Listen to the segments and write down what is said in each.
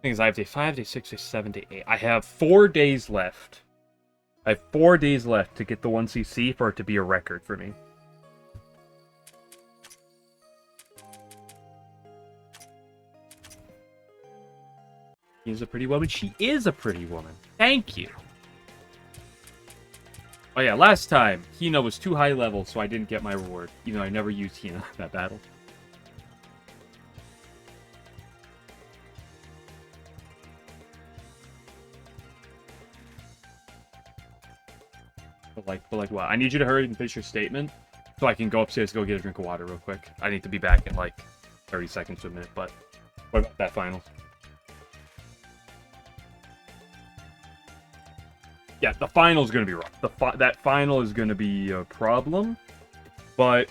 Thing is, I have day 5, day 6, day 7, day 8. I have 4 days left. I have 4 days left to get the 1cc for it to be a record for me. She's a pretty woman. She is a pretty woman. Thank you. Oh yeah, last time, Hina was too high level, so I didn't get my reward. Even though I never used Hina in that battle. But like what? I need you to hurry and finish your statement, so I can go upstairs to go get a drink of water real quick. I need to be back in like 30 seconds to a minute, but what about that final? Yeah, the final is going to be rough. That final is going to be a problem, but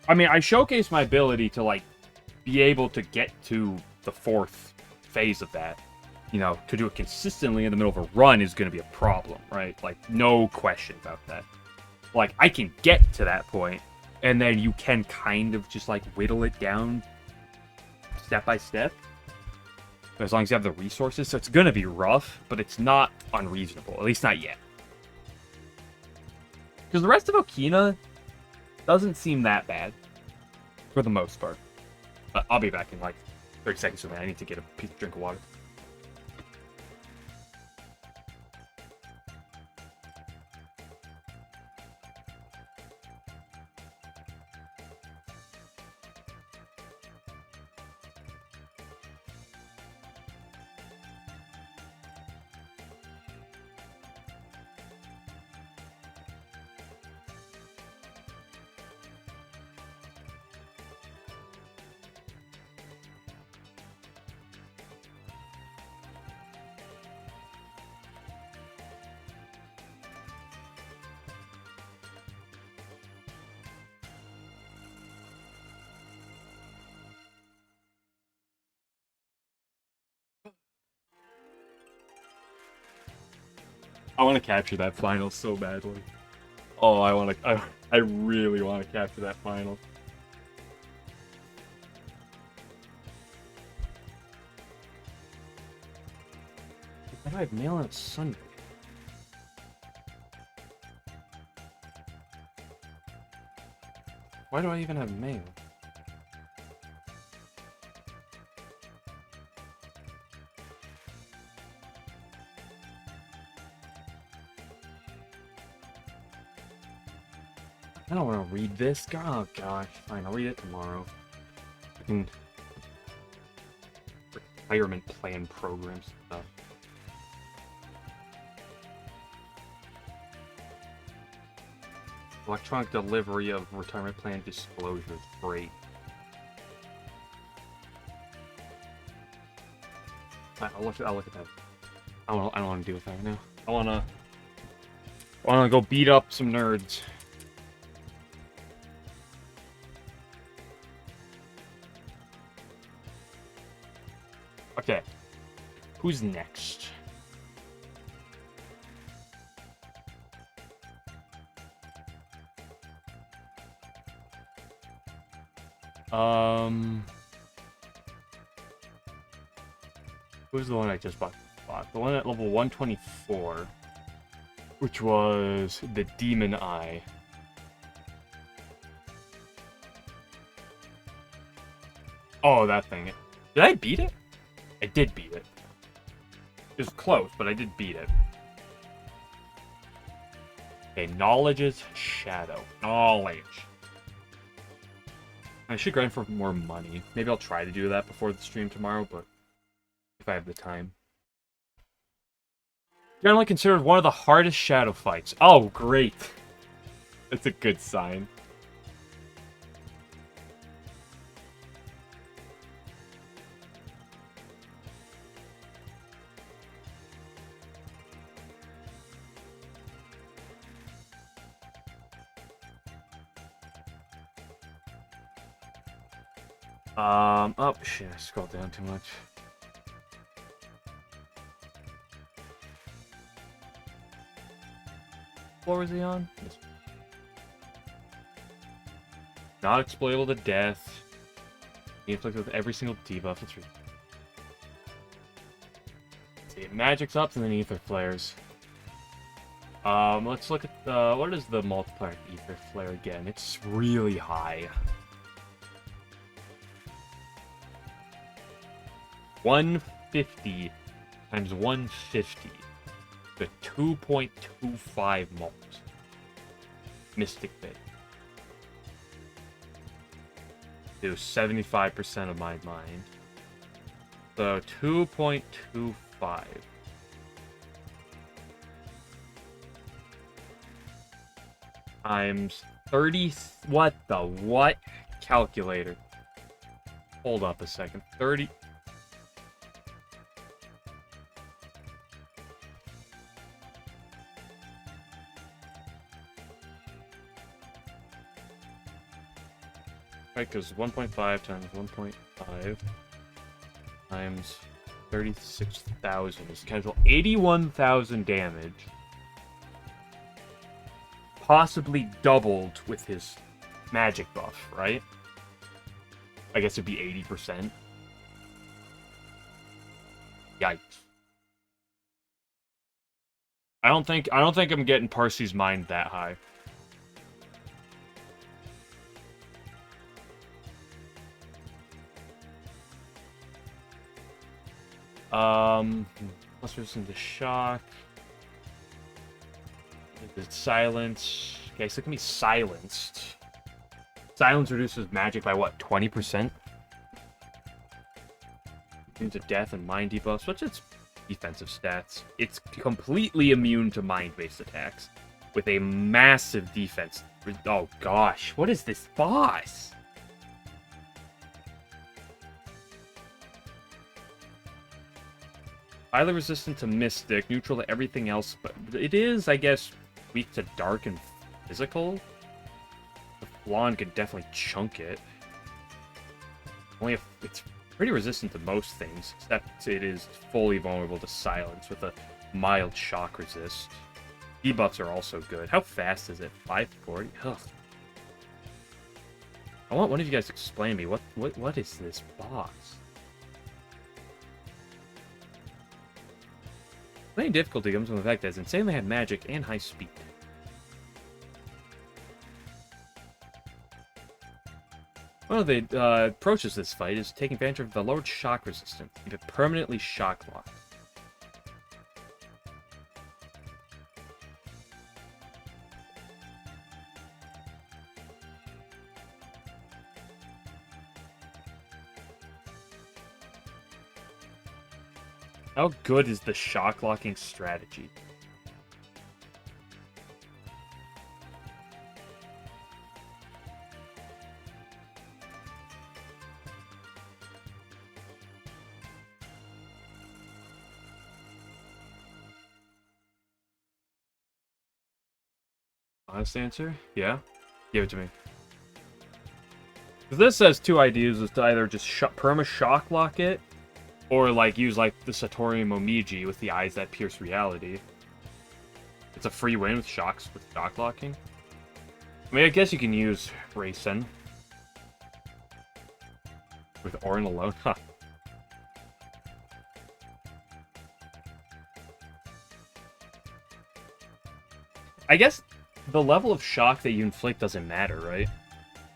I mean, I showcased my ability to like be able to get to the 4th phase of that. You know, to do it consistently in the middle of a run is going to be a problem, right? Like, no question about that. Like, I can get to that point, and then you can kind of just, like, whittle it down step by step. As long as you have the resources. So it's going to be rough, but it's not unreasonable. At least not yet. Because the rest of Okina doesn't seem that bad. For the most part. But I'll be back in, like, 30 seconds from now. I need to get a drink of water. I want to capture that final so badly. Oh, I really want to capture that final. Why do I have mail on a Sunday? Why do I even have mail? I don't want to read this. Oh gosh, fine, I'll read it tomorrow. Fucking retirement plan programs stuff. Electronic delivery of retirement plan disclosures. Great. I'll look at that. I don't want to deal with that right now. I wanna go beat up some nerds. Okay. Who's next? Who's the one I just bought? The one at level 124, which was the Demon Eye. Oh, that thing. Did I beat it? I did beat it. It was close, but I did beat it. Okay, knowledge is shadow. Knowledge. I should grind for more money. Maybe I'll try to do that before the stream tomorrow, but if I have the time. Generally considered one of the hardest shadow fights. Oh, great. That's a good sign. Oh, shit, I scrolled down too much. What floor was he on? Not exploitable to death. He inflicted with every single debuff. That's right. see. Magic's up and then Ether Flares. Let's look at the... What is the multiplier of Ether Flare again? It's really high. 150 times 150. The 2.25 mult. Mystic Bit. Do 75% of my mind. So 2.25 times 30. What the what? Calculator. Hold up a second. 30. Right, because 1.5 times 1.5 times 36,000 is casual. 81,000 damage. Possibly doubled with his magic buff, right? I guess it'd be 80%. Yikes. I don't think I'm getting Parsy's mind that high. Plus resistant to shock. It's silence. Okay, so it can be silenced. Silence reduces magic by what, 20%? Immune to death and mind debuffs. What's its defensive stats? It's completely immune to mind-based attacks with a massive defense. Oh gosh, what is this boss? Highly resistant to Mystic, neutral to everything else, but it is, I guess, weak to Dark and Physical. The Blonde could definitely chunk it. Only if it's pretty resistant to most things, except it is fully vulnerable to Silence with a mild shock resist. Debuffs are also good. How fast is it? 540? Ugh. I want one of you guys to explain to me what is this boss? Playing difficulty comes from the fact that it's insanely high magic and high speed. One of the approaches to this fight is taking advantage of the lowered shock resistance. Keep it permanently shock locked. How good is the shock locking strategy? Honest answer? Yeah? Give it to me. This has two ideas, is to either just perma shock lock it, or like use like the Satori Momiji with the eyes that pierce reality. It's a free win with shock locking. I mean, I guess you can use Raysen with Orin alone. Huh. I guess the level of shock that you inflict doesn't matter, right?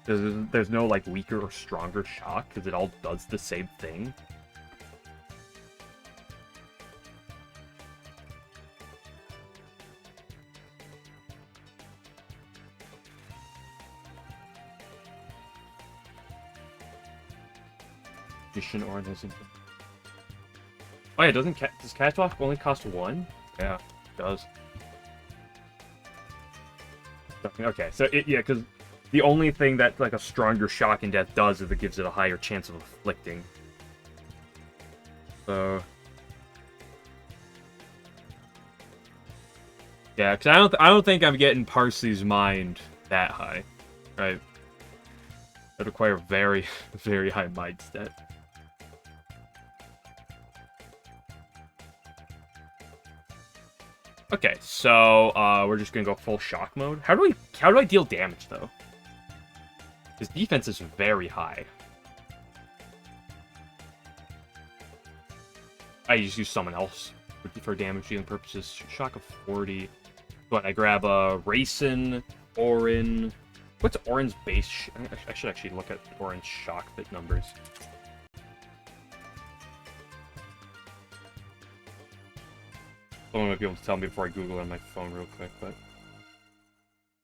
There's no like weaker or stronger shock because it all does the same thing. Orin isn't. Oh yeah, does Catwalk only cost 1? Yeah, it does. Okay, so yeah, because the only thing that like a stronger shock and death does is it gives it a higher chance of afflicting. So yeah, because I don't think I'm getting Parsley's mind that high, right? That require very, very high mind stat. Okay, so we're just gonna go full shock mode. How do I deal damage though? His defense is very high. I just use someone else. for damage dealing purposes. Shock of 40. But I grab a Racing, Orin. What's Orin's base? I should actually look at Orin's shock bit numbers. Someone might be able to tell me before I Google it on my phone real quick, but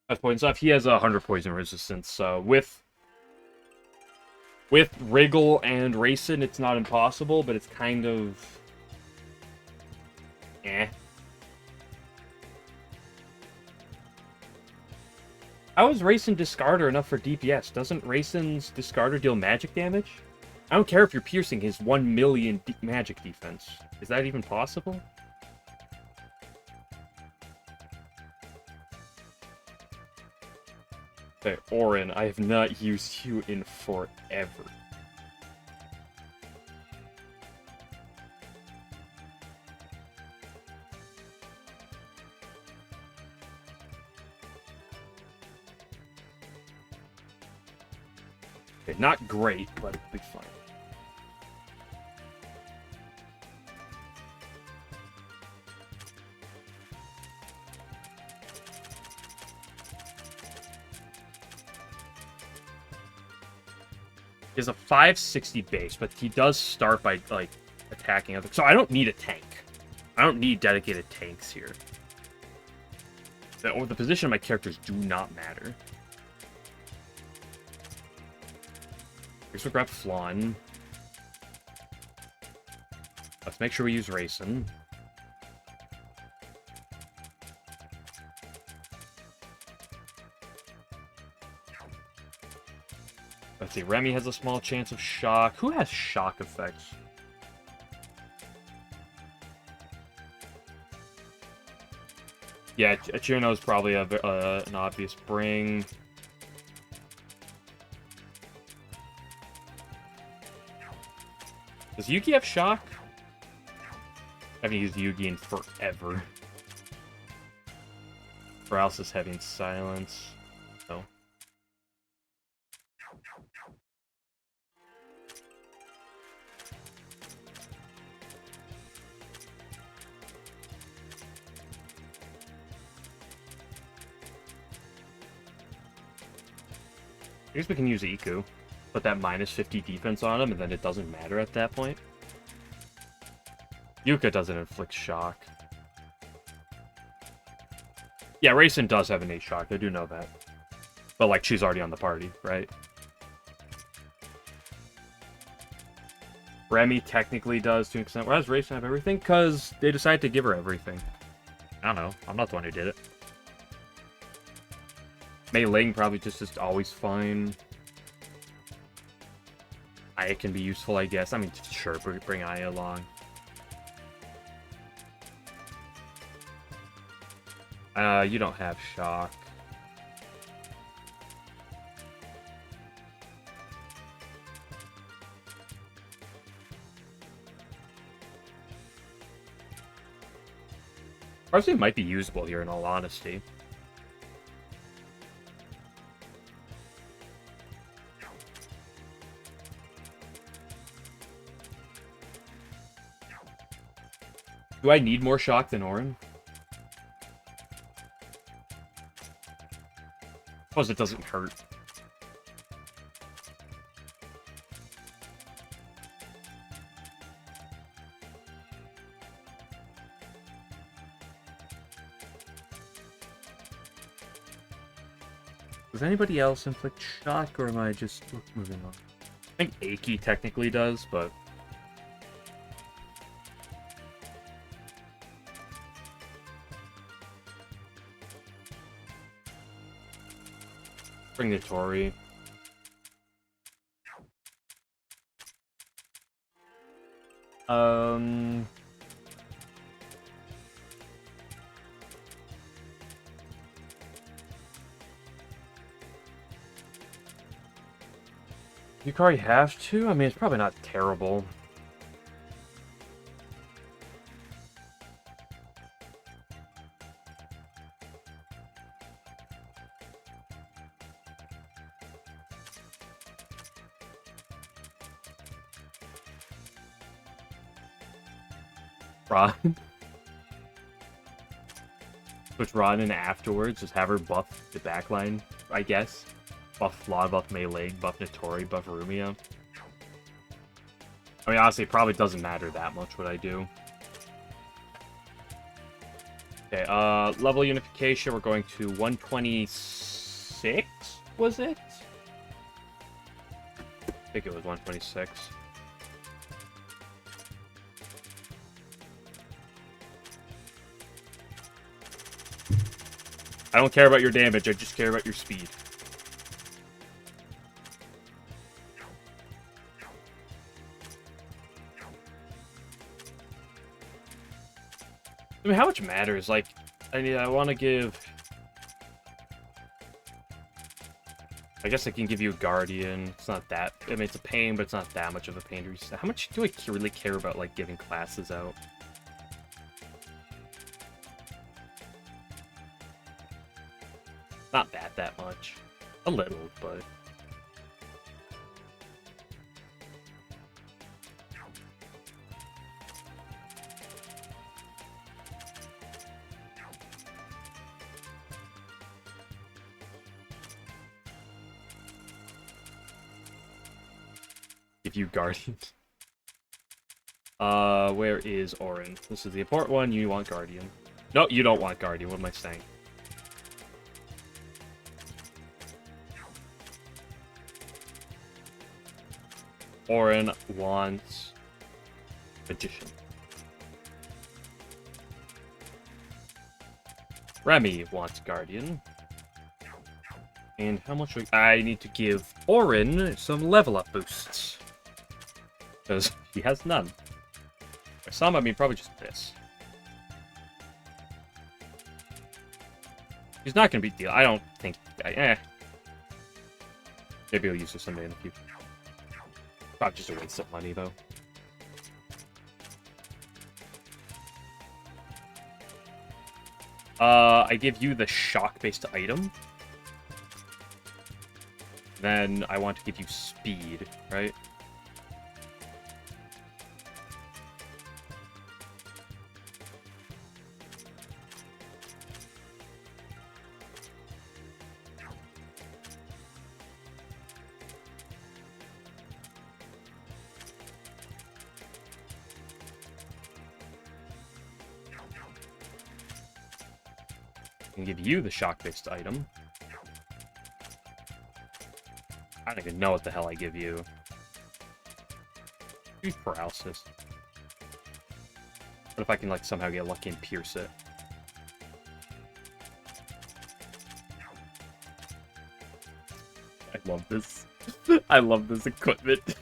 that's poison stuff. He has 100 poison resistance, so with Wriggle and Racing, it's not impossible, but it's kind of How is Racing Discarder enough for DPS? Doesn't Racing's Discarder deal magic damage? I don't care if you're piercing his 1 million magic defense. Is that even possible? Okay, Orin, I have not used you in forever. Okay, not great, but it'll be fine. He has a 560 base, but he does start by, like, attacking other... So I don't need a tank. I don't need dedicated tanks here. The position of my characters do not matter. Here's what grab Flan. Let's make sure we use Racing. Let's see, Remy has a small chance of shock. Who has shock effects? Yeah, Chirno is probably an obvious bring. Does Yugi have shock? I haven't used Yugi in forever. Browse is having silence. No. I guess we can use Iku. Put that minus 50 defense on him, and then it doesn't matter at that point. Yuka doesn't inflict shock. Yeah, Racing does have an 8 shock. I do know that. But, like, she's already on the party, right? Remy technically does to an extent. Whereas Racing have everything? Because they decided to give her everything. I don't know. I'm not the one who did it. Mei Ling probably just is always fine. Aya can be useful, I guess. I mean, sure, bring Aya along. You don't have shock. Parsley might be usable here, in all honesty. Do I need more shock than Orin? Suppose it doesn't hurt. Does anybody else inflict shock, or am I just moving on? I think Aki technically does, but... Bring the Tori. Yukari have to? I mean, it's probably not terrible. Right. Switch Rod in afterwards. Just have her buff the backline, I guess. Buff Flaw, buff Melee, buff Notori, buff Rumia. I mean, honestly, it probably doesn't matter that much what I do. Okay, level unification, we're going to 126, was it? I think it was 126. I don't care about your damage, I just care about your speed. I mean, how much matters? Like, I want to give... I guess I can give you a Guardian. It's not that... I mean, it's a pain, but it's not that much of a pain to reset. How much do I really care about, like, giving classes out? Not that much. A little, but... Give you Guardian. Where is Orin? This is the important one. You want Guardian. No, you don't want Guardian. What am I saying? Orin wants Magician. Remy wants Guardian. And how much I need to give Orin some level up boosts. Because he has none. By some, I mean probably just this. He's not going to be deal. I don't think... Maybe he'll use this someday in the future. Probably just a waste of money, though. I give you the shock-based item. Then I want to give you speed, right? I can give you the shock-based item. I don't even know what the hell I give you. Use paralysis. What if I can, like, somehow get lucky and pierce it? I love this. I love this equipment.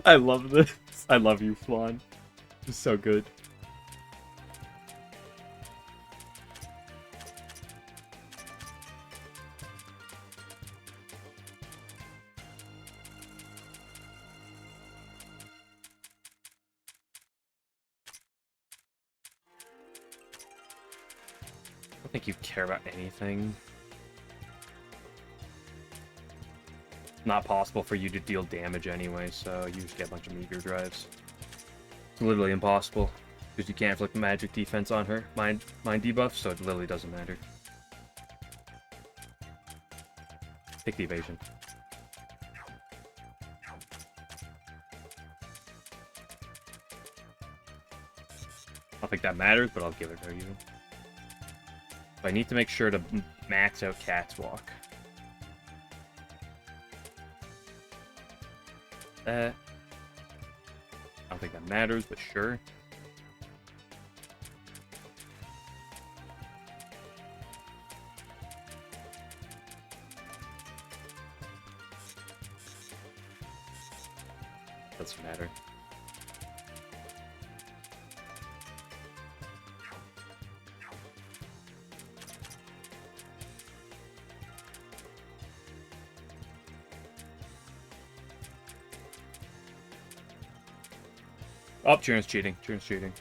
I love this. I love you, Flan. It's so good. I don't think you care about anything. Not possible for you to deal damage anyway, so you just get a bunch of meteor drives. It's literally impossible, because you can't inflict magic defense on her. Mind debuff, so it literally doesn't matter. Take the evasion. I don't think that matters, but I'll give it to you. So I need to make sure to max out Cat's Walk. I don't think that matters, but sure. Doesn't matter. Oh, Cheern's cheating. Cheern's cheating.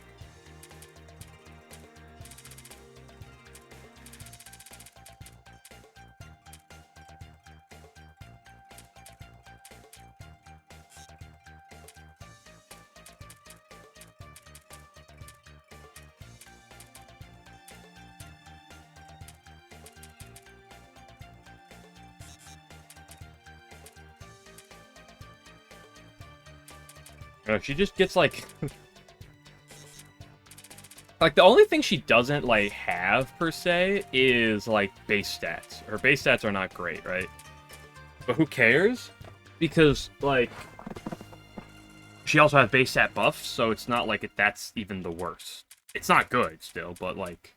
She just gets, like... like, the only thing she doesn't, like, have, per se, is, like, base stats. Her base stats are not great, right? But who cares? Because, like... she also has base stat buffs, so it's not like that's even the worst. It's not good, still, but, like...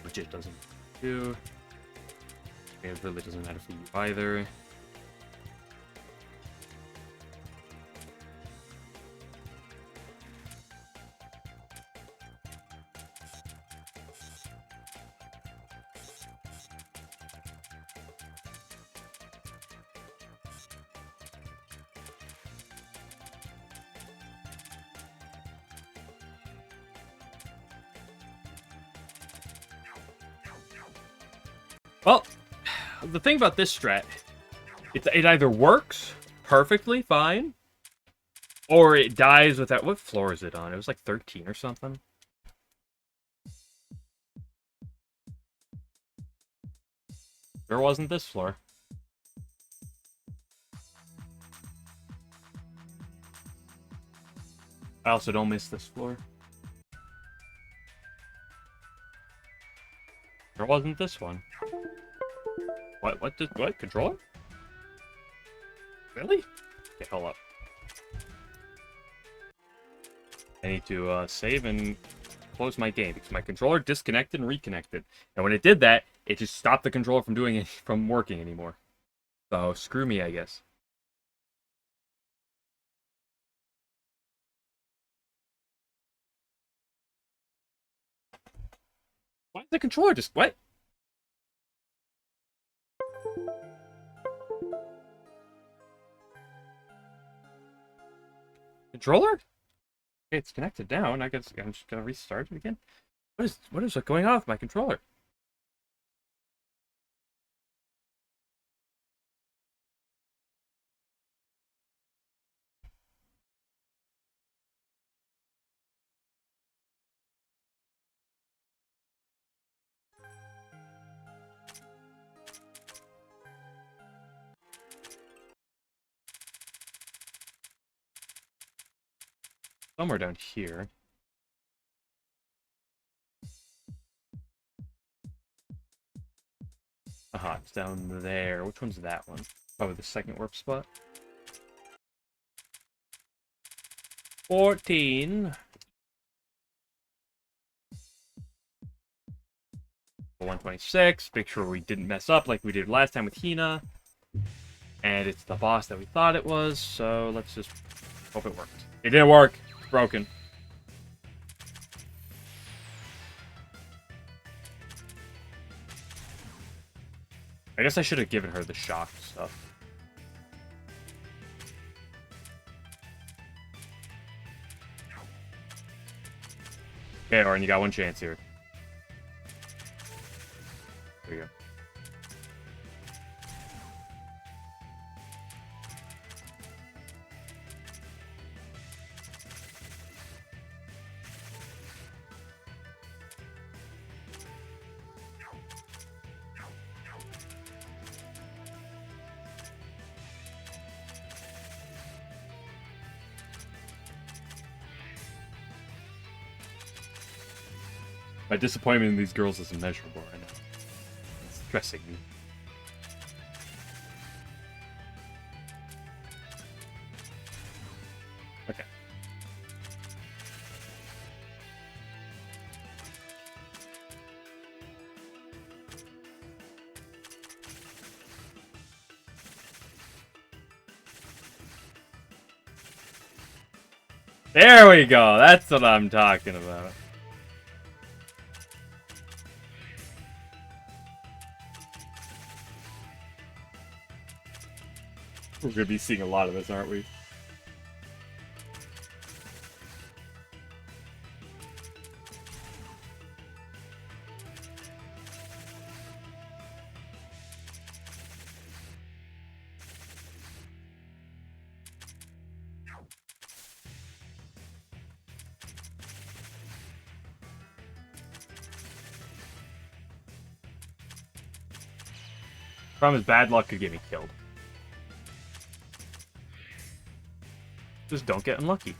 which it doesn't do. It really doesn't matter for you either. Well, the thing about this strat, it either works perfectly fine, or it dies without... what floor is it on? It was like 13 or something. There wasn't this floor. I also don't miss this floor. There wasn't this one. What? Controller? Really? Okay, hold up. I need to save and close my game because my controller disconnected and reconnected. And when it did that, it just stopped the controller from working anymore. So screw me, I guess. Why is the controller just... what? Controller? Okay, it's connected now, and I guess I'm just gonna restart it again. What is going on with my controller? Somewhere down here. Aha, it's down there. Which one's that one? Probably the second warp spot. 14. 126. Make sure we didn't mess up like we did last time with Hina. And it's the boss that we thought it was, so let's just hope it worked. It didn't work. It's broken. I guess I should have given her the shock stuff. Okay, Orin, you got one chance here. There you go. My disappointment in these girls is immeasurable right now. It's stressing me. Okay. There we go. That's what I'm talking about. We're going to be seeing a lot of this, aren't we? Problem is, bad luck could get me killed. Just don't get unlucky.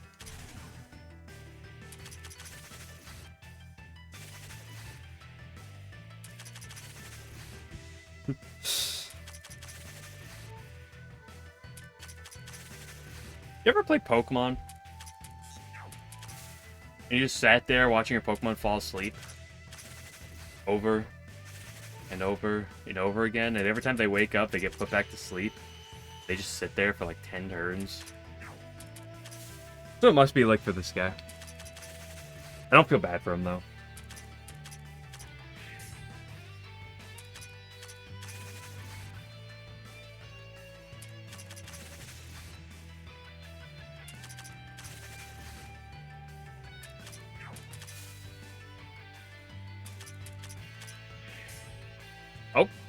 You ever play Pokemon? And you just sat there watching your Pokemon fall asleep? Over and over and over again, and every time they wake up, they get put back to sleep. They just sit there for like 10 turns. So it must be like for this guy. I don't feel bad for him, though.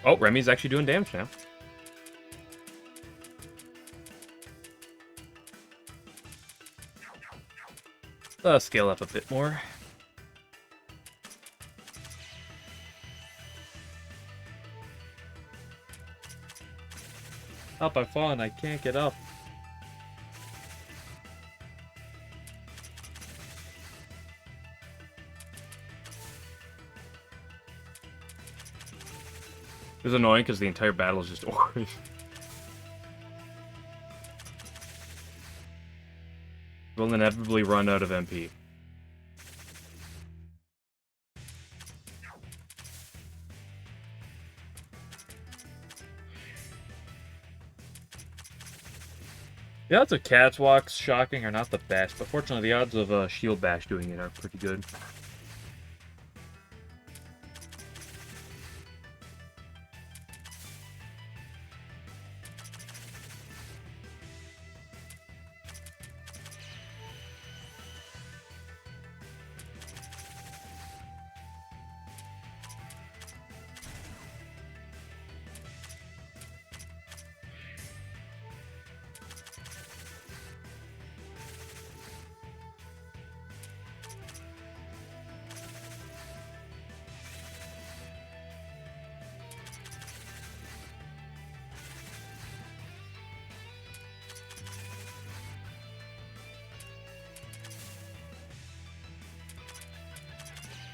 Oh, Remy's actually doing damage now. Scale up a bit more. Up, I've fallen. I can't get up. It was annoying because the entire battle is just orange. We'll inevitably run out of MP. The odds of Catwalks shocking are not the best, but fortunately the odds of Shield Bash doing it are pretty good.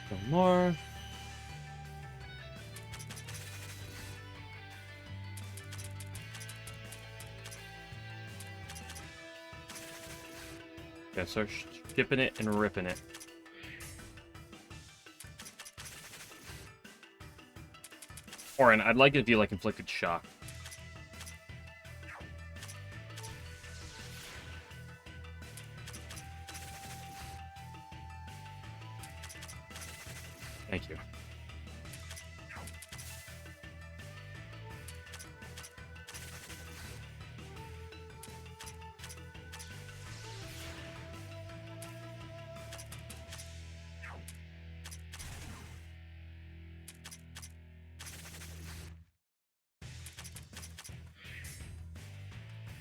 One more. Yeah, start skipping it and ripping it. Orin, I'd like it to be like inflicted shock. Thank you.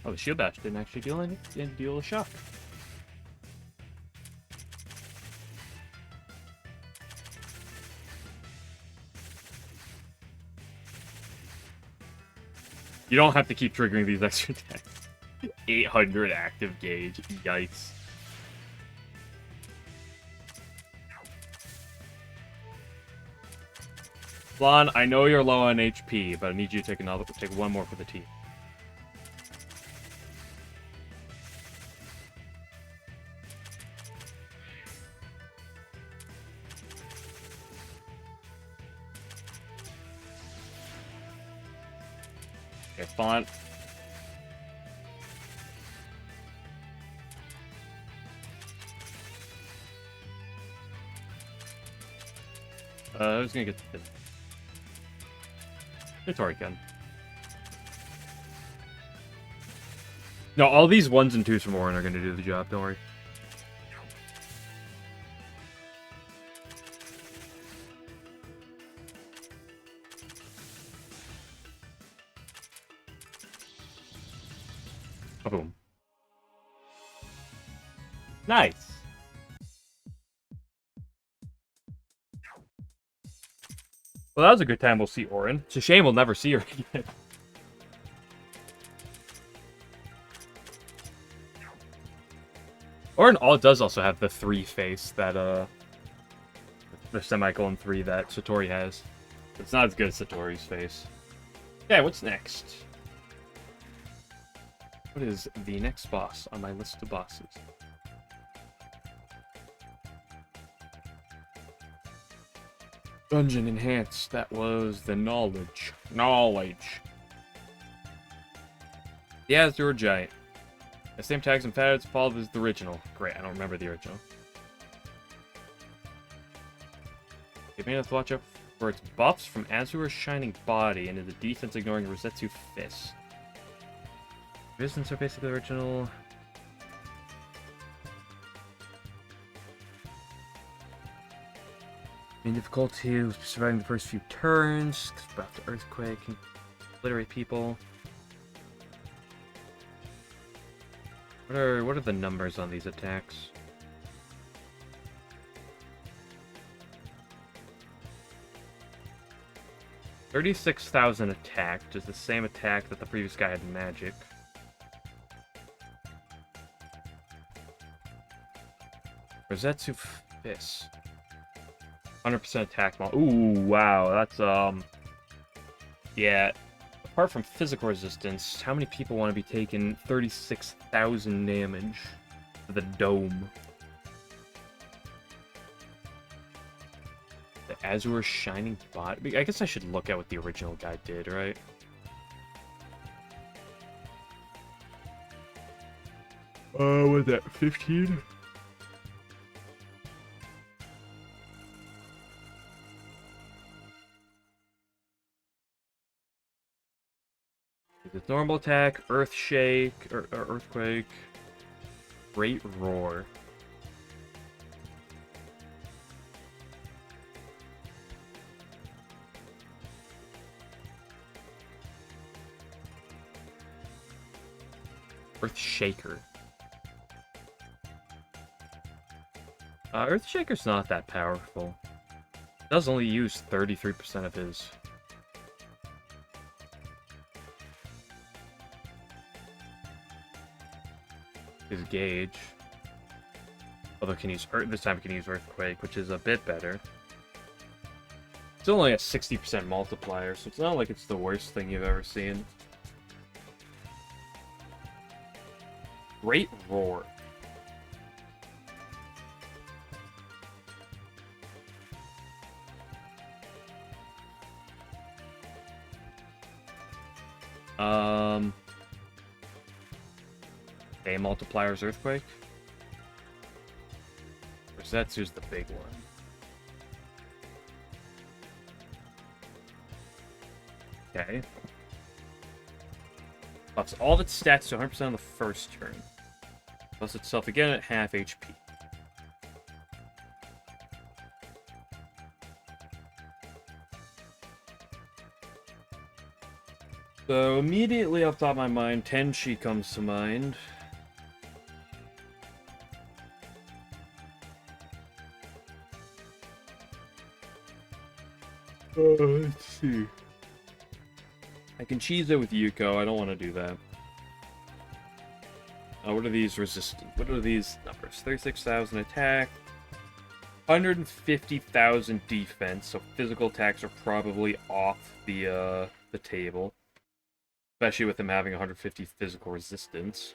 Oh, the Shield Bash didn't actually deal any, didn't deal a shock. You don't have to keep triggering these extra attacks. 800 active gauge. Yikes. Lon, I know you're low on HP, but I need you to take one more for the team. Okay, Font. Who's gonna get the... It's Toriken. No, all these 1s and 2s from Orin are gonna do the job, don't worry. Boom. Nice. Well, that was a good time we'll see Orin. It's a shame we'll never see her again. Or it all does also have the 3 face that the semicolon 3 that Satori has. It's not as good as Satori's face. Okay, what's next? What is the next boss on my list of bosses? Dungeon enhanced. That was the knowledge. Knowledge. The Azure Giant. The same tags and patterns followed as the original. Great, I don't remember the original. Give me enough to watch out for its buffs from Azure's Shining Body and the defense ignoring Rosetsu Fist. Resistance are basically the original. Main difficulty was surviving the first few turns, about the earthquake and obliterate people. What are the numbers on these attacks? $36,000 attack, which is the same attack that the previous guy had in magic. Rosetsu Fist. 100% attack mod. Ooh, wow, that's, yeah. Apart from physical resistance, how many people want to be taking 36,000 damage to the dome? The Azure Shining Body? I guess I should look at what the original guy did, right? What was that, 15? It's normal attack, earth shake, or earthquake, great roar. Earth shaker. Earth shaker's not that powerful. It does only use 33% of his. His gauge. Although it can use this time it can use earthquake, which is a bit better. It's only a 60% multiplier, so it's not like it's the worst thing you've ever seen. Great roar. A multiplier's earthquake. Rosetsu's the big one. Okay. Buffs all of its stats to 100% on the first turn. Buffs itself again at half HP. So immediately off the top of my mind, Tenchi comes to mind. Let's see. I can cheese it with Yuko. I don't want to do that. What are these resistant? What are these numbers? 36,000 attack, 150,000 defense. So physical attacks are probably off the table, especially with him having 150 physical resistance.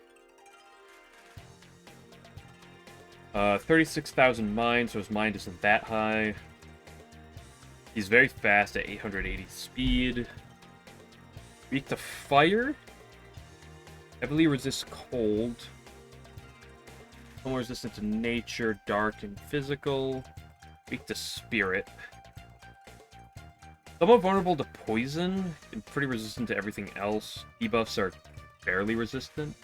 36,000 mind, so his mind isn't that high. He's very fast at 880 speed. Weak to fire. Heavily resists cold. Somewhat resistant to nature, dark, and physical. Weak to spirit. Somewhat vulnerable to poison, and pretty resistant to everything else. Debuffs are fairly resistant.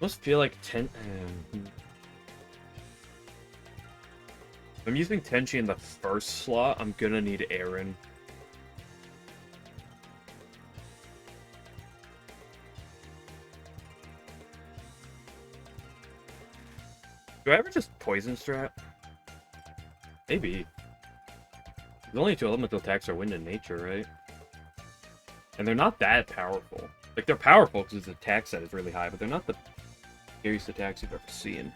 Must feel like 10. I'm using Tenchi in the first slot. I'm gonna need Aaron. Do I ever just poison strat? Maybe. The only two elemental attacks are wind and nature, right? And they're not that powerful. Like, they're powerful because the attack set is really high, but they're not the scariest attacks you've ever seen.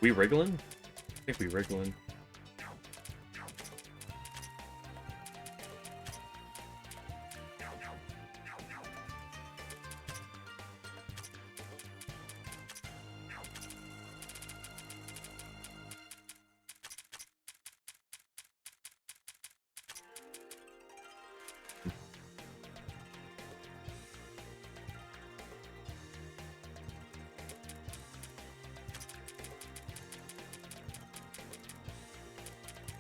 We wriggling? I think we wriggling.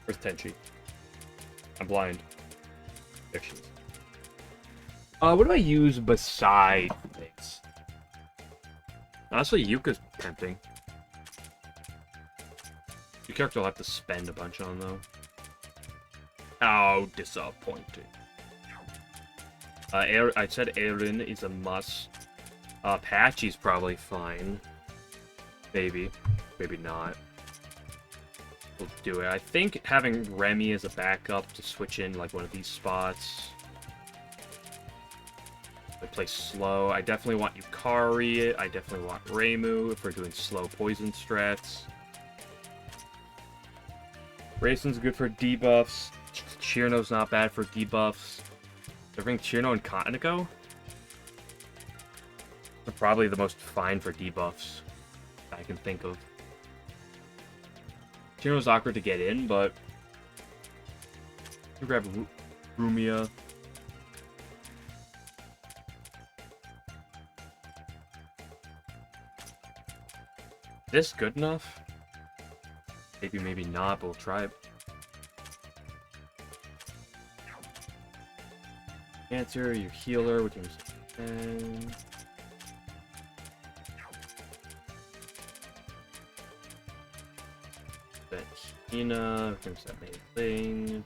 Where's Tenchi? I'm blind. There she is. What do I use beside this? Honestly, Yuka's tempting. Your character will have to spend a bunch on, though. How disappointing. I said Aaron is a must. Patchy's probably fine. Maybe. Maybe not. We'll do it. I think having Remy as a backup to switch in like one of these spots. I play slow. I definitely want Yukari. I definitely want Reimu if we're doing slow poison strats. Raisin's good for debuffs. Chirno's not bad for debuffs. I bring Chirno and Katsuko. They're probably the most fine for debuffs I can think of. Chirno's awkward to get in, but you grab Rumia. This good enough? Maybe, maybe not, but we'll try it. Answer your healer, which is 10. That Hina, which is that main thing.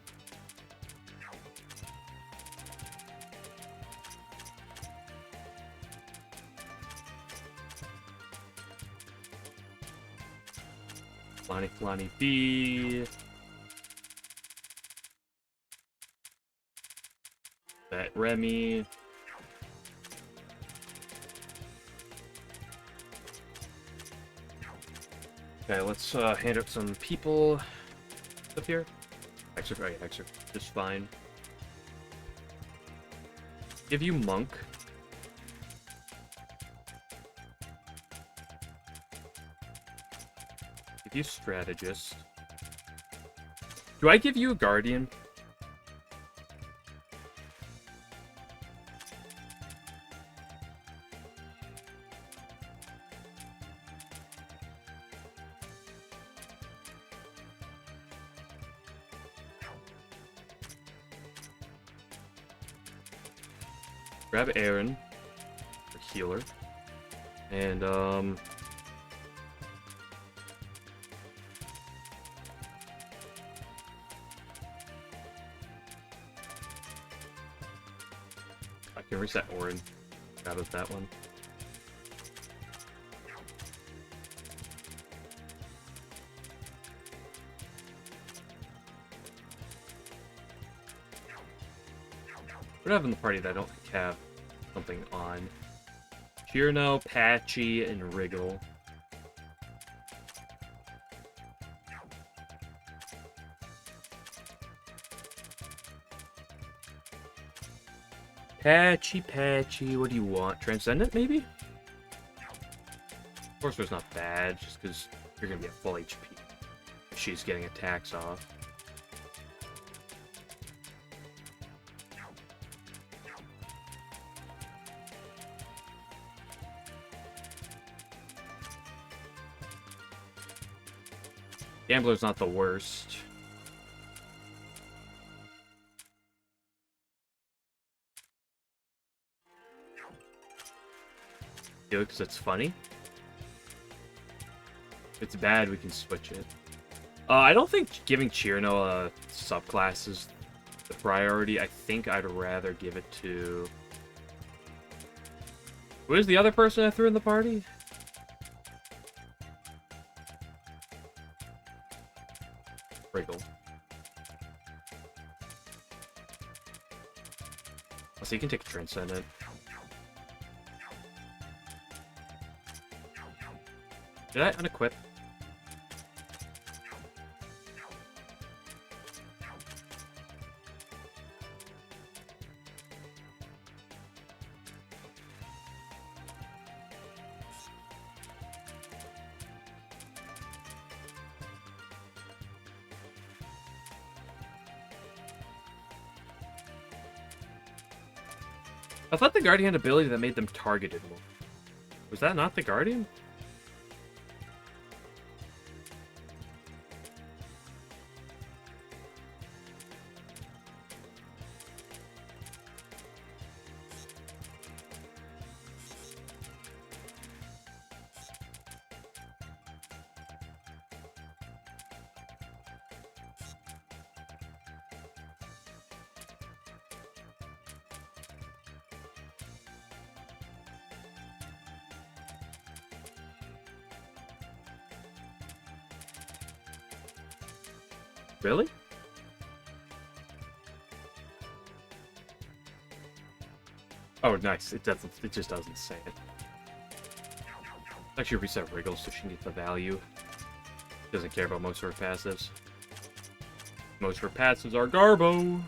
Flani B. That Remy. Okay, let's hand out some people up here. Hexer, oh yeah, Hexer, just fine. Give you Monk. Give you Strategist. Do I give you a Guardian? Grab Aaron, for healer, and I can reset Orin out of that one. What do I have in the party that I don't have something on? Chirno, Patchy, and Wriggle. Patchy, what do you want? Transcendent, maybe? Sorcerer's not bad, just because you're going to be at full HP if she's getting attacks off. Gambler's not the worst. do it because it's funny. If it's bad, we can switch it. I don't think giving Chirno a subclass is the priority. I think I'd rather give it to... Who is the other person I threw in the party? Wriggle. Oh, so you can take a Transcendent. Did I unequip? I thought the Guardian had ability that made them targeted more. Was that not the Guardian? Really? Oh, nice. It doesn't. It just doesn't say it. Actually, reset Wriggle so she can get the value. Doesn't care about most of her passives. Most of her passives are Garbo.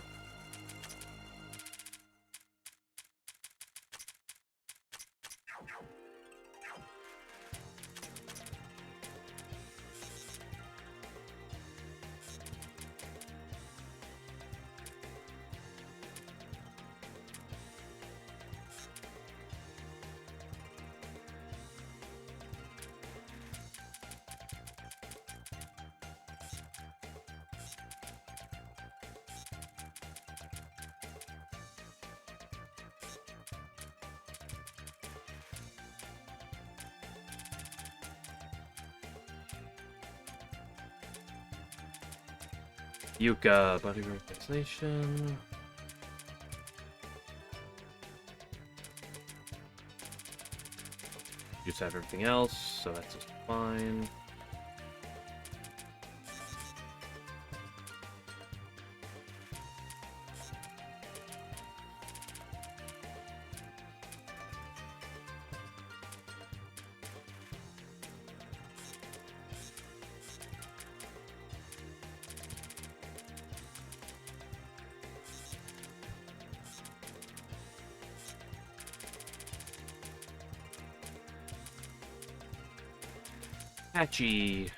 Yuka, body representation. Just have everything else, so that's just fine. Patchy.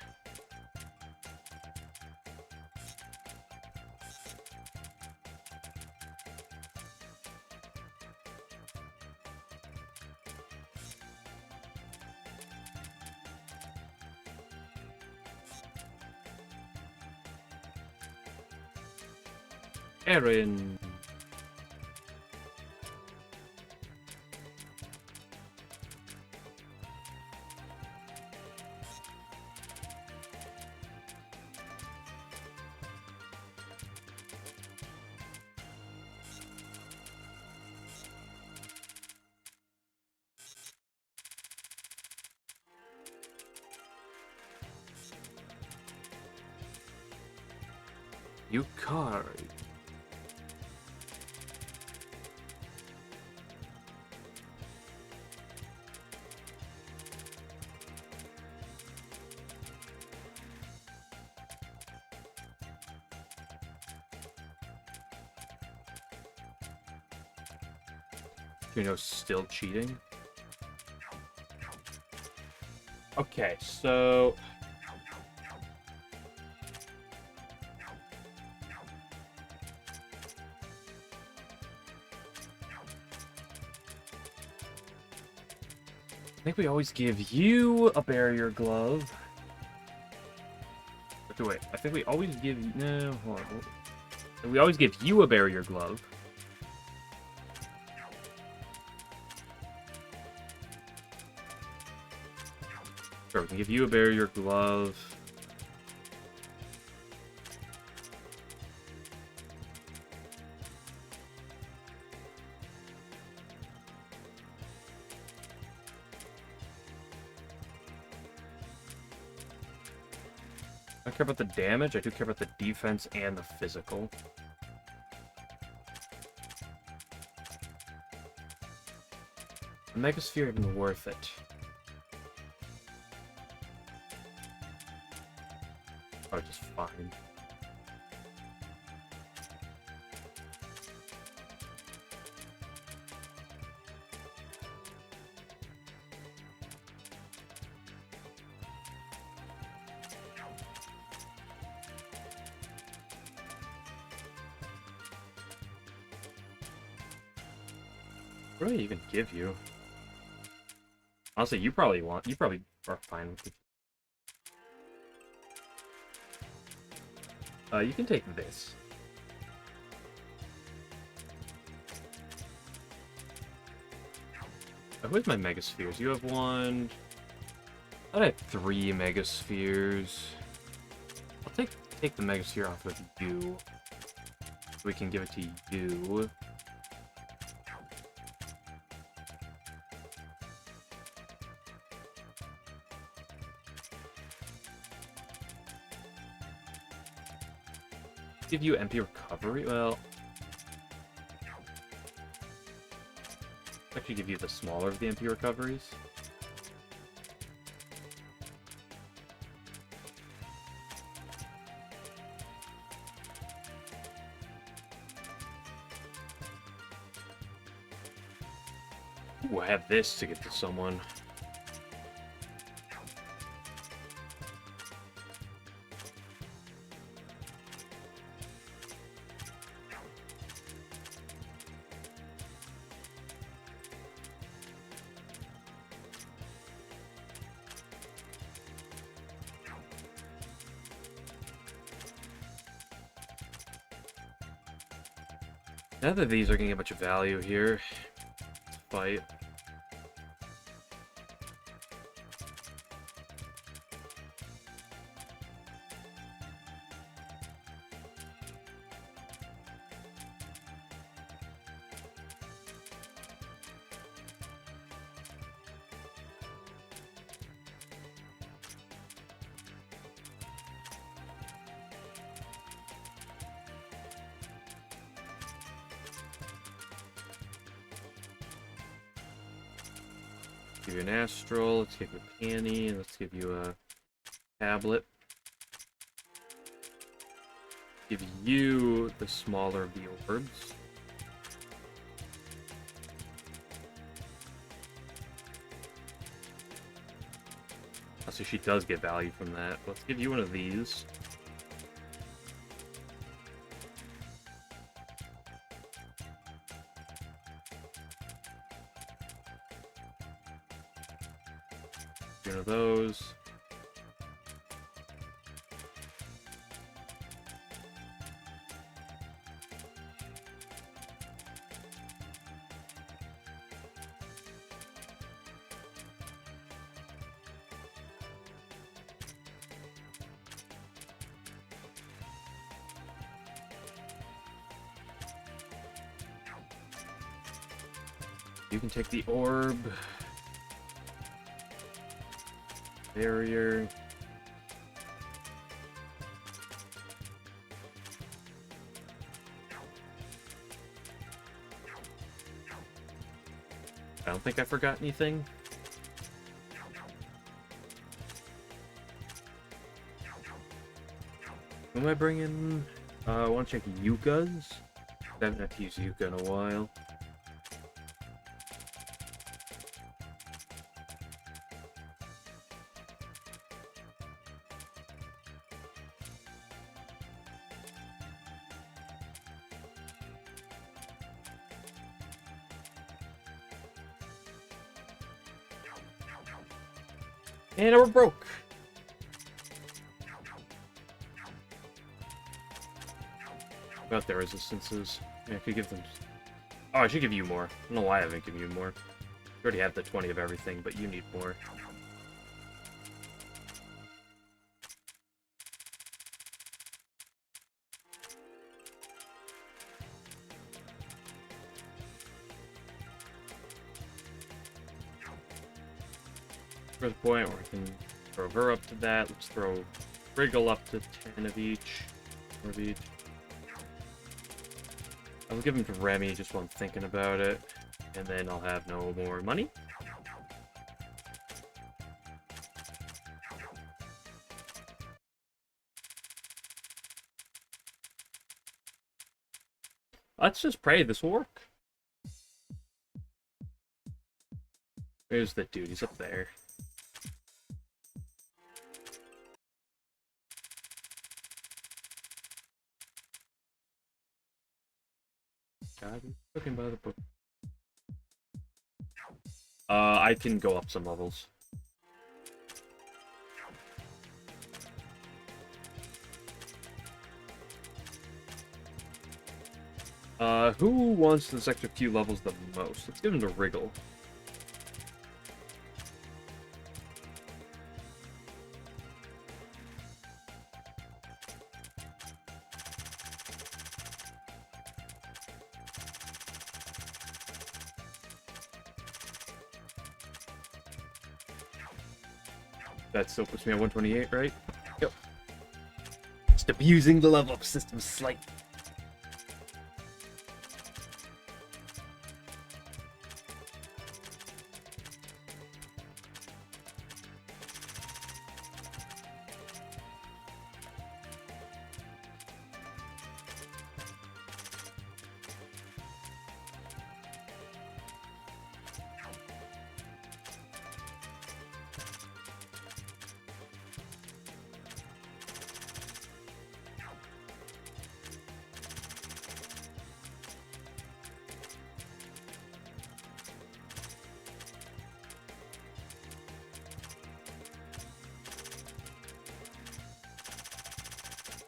Aaron. Yukari. You know, still cheating. Okay, so I think we always give you a barrier glove. Wait, I think we always give you... No, hold on. We always give you a barrier glove. Sure, we can give you a barrier glove. I don't care about the damage, I do care about the defense and the physical. The Megasphere even worth it? Oh, just fine. What do I even give you? Honestly, you probably are fine with it. You can take this. Where's my Megaspheres? You have one. I thought I had 3 Megaspheres. I'll take the Megasphere off of you. We can give it to you. Give you MP recovery? Well, actually give you the smaller of the MP recoveries. Ooh, I have this to give to someone. Now that these are getting a bunch of value here, let's fight. Give you an Astral, let's give you a Canny, and let's give you a Tablet. Give you the smaller of the orbs. Oh, so she does get value from that. Let's give you one of these. One of those. You can take the orb. Barrier. I don't think I forgot anything. Who am I bringing? I want to check Yuka's. I haven't had to use Yuka in a while. And we're broke. About their resistances. Yeah, I could give them... Oh, I should give you more. I don't know why I haven't given you more. You already have the 20 of everything, but you need more. For the point where I can throw her up to that. Let's throw Wriggle up to 10 of each. 4 of each. I'll give him to Remy just while I'm thinking about it. And then I'll have no more money. Let's just pray this will work. Where's the dude? He's up there. God, he's looking by the book. I can go up some levels. Who wants this extra few levels the most? Let's give him to Wriggle. That still puts me at 128, right? Yep. Just abusing the level up system slightly.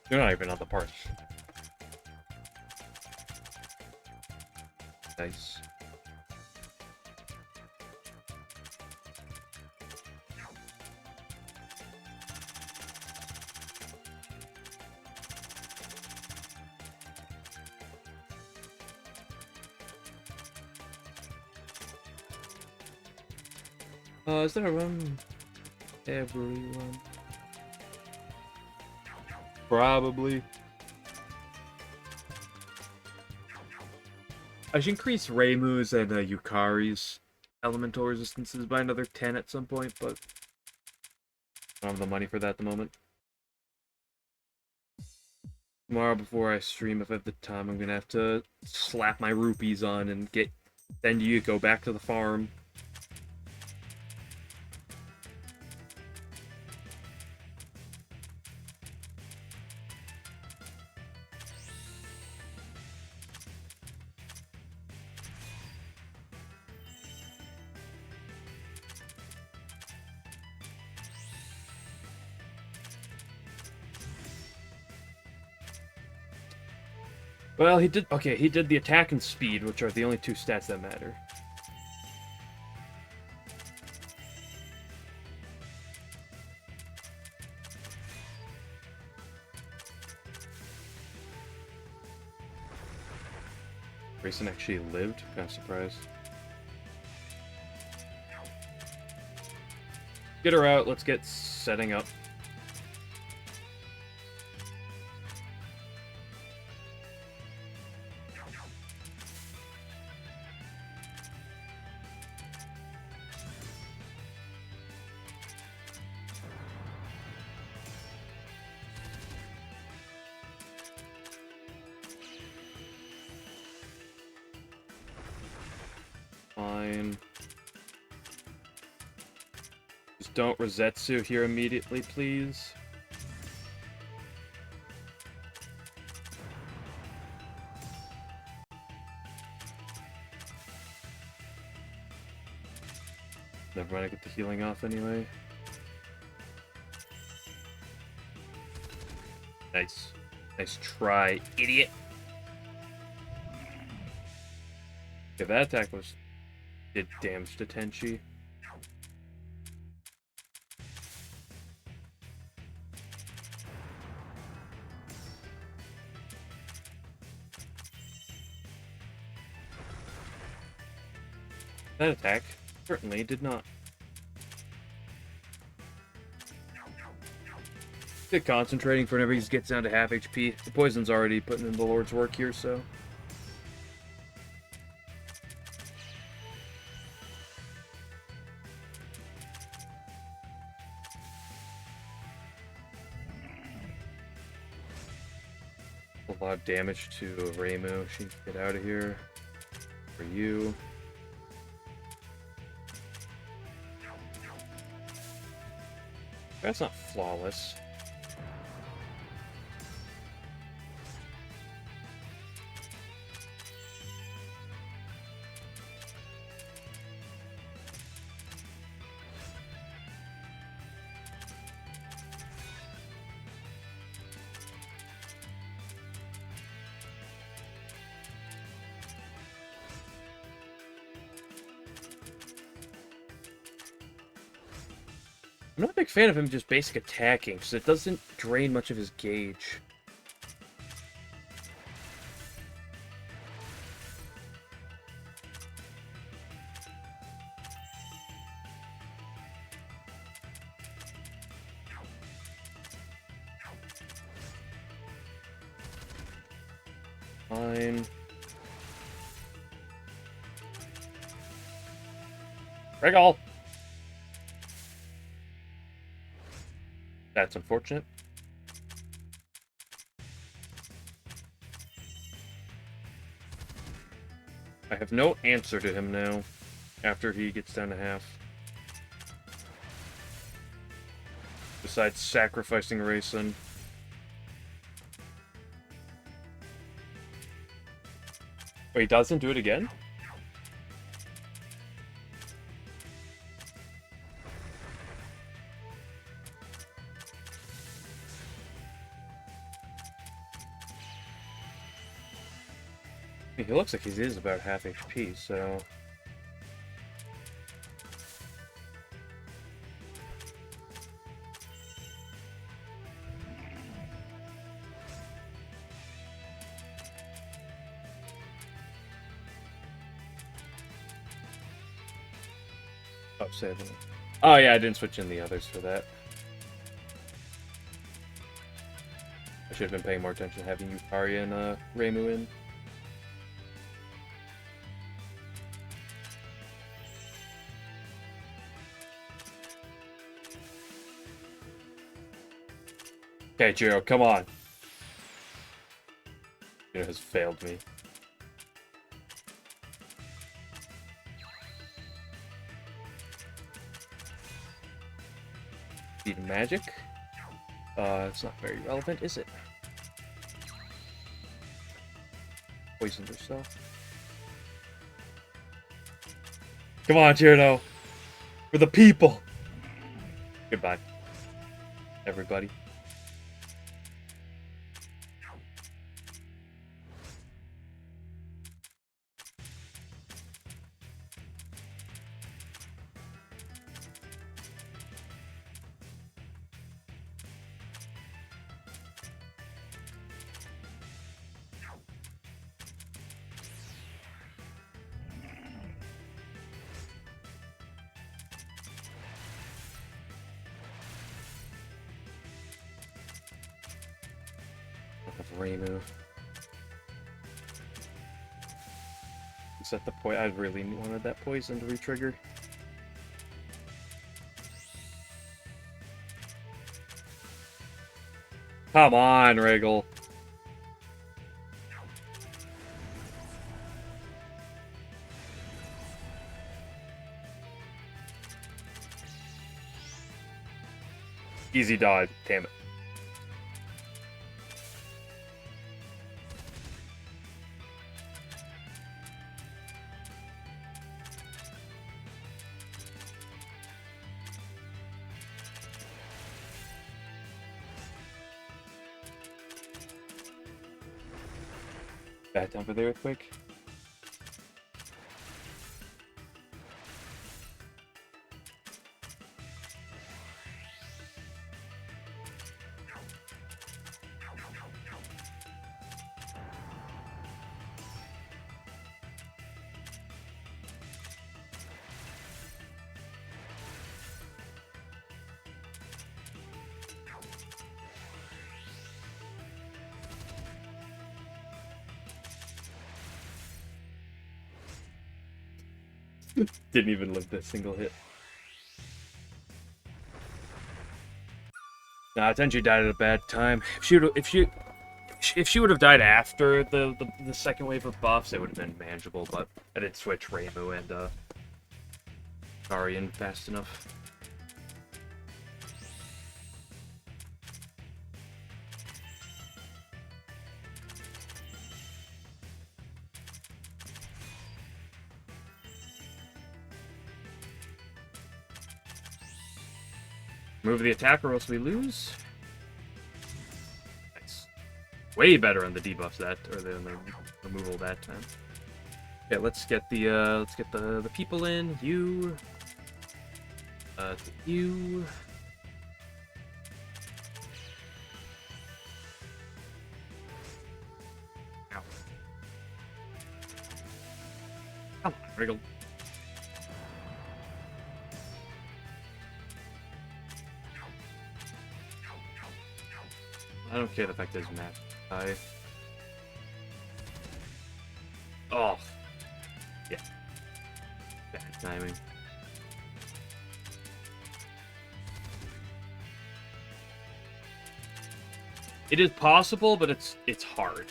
They're not even on the parts. Nice. Is there a run? Everyone. Probably. I should increase Reimu's and Yukari's elemental resistances by another 10 at some point, but I don't have the money for that at the moment. Tomorrow before I stream, if I have the time, I'm gonna have to slap my rupees on and send Yuko back to the farm. Well, he did the attack and speed, which are the only two stats that matter. Grayson actually lived? Kind of surprised. Get her out, let's get setting up. Fine. Just don't Rosetsu here immediately, please. Never mind, I get the healing off anyway. Nice. Nice try, idiot. Okay, that attack did damage to Tenchi. That attack certainly did not. Get concentrating for whenever he gets down to half HP. The poison's already putting in the Lord's work here, so. A lot of damage to Reimu. She needs to get out of here. For you. That's not flawless. I'm not a big fan of him just basic attacking, because it doesn't drain much of his gauge. Fine. Regal! That's unfortunate. I have no answer to him now, after he gets down to half. Besides sacrificing Raisin. Wait, he doesn't do it again? He looks like he is about half HP, so... Oh, 7. Oh yeah, I didn't switch in the others for that. I should have been paying more attention having Yukari and Reimu in. Okay, Jiro, come on. Jiro has failed me. Need magic? It's not very relevant, is it? Poisoned herself. Come on, Jiro. For the people. Goodbye, everybody. Reimu. Set the point. I really wanted that poison to retrigger. Come on, Regal. Easy dodge. Damn it. Bad time for the earthquake. Didn't even live that single hit. Nah, Tenji died at a bad time. If she would have died after the second wave of buffs, it would have been manageable. But I didn't switch Reimu and Guardian fast enough. Move the attack or else we lose. Nice. Way better on the debuffs that, or the removal that time. Okay, let's get the people in. You. You. Ow. Come on, Wriggle. I don't care the fact there's map. Oh. Yeah. Bad timing. It is possible, but it's hard.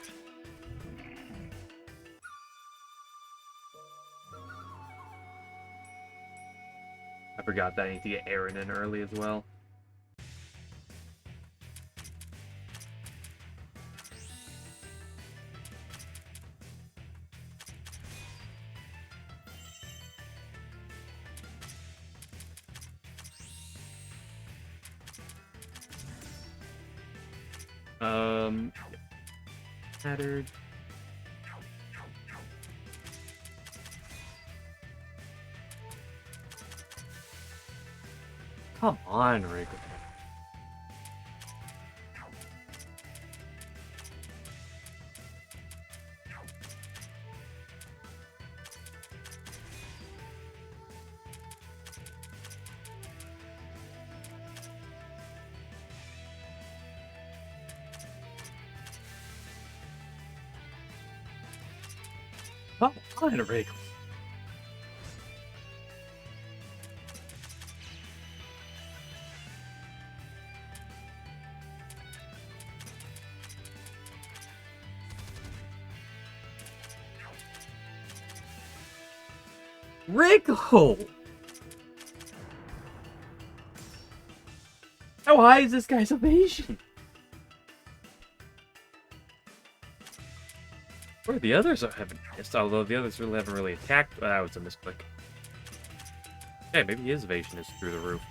I forgot that I need to get Aaron in early as well. Mattered. Come on, Rick. Come on, Rick. Wriggle! How high is this guy's evasion? Where the others haven't missed, although the others really haven't really attacked. That was a misclick. Hey, maybe his evasion is through the roof.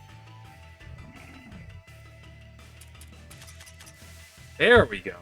There we go.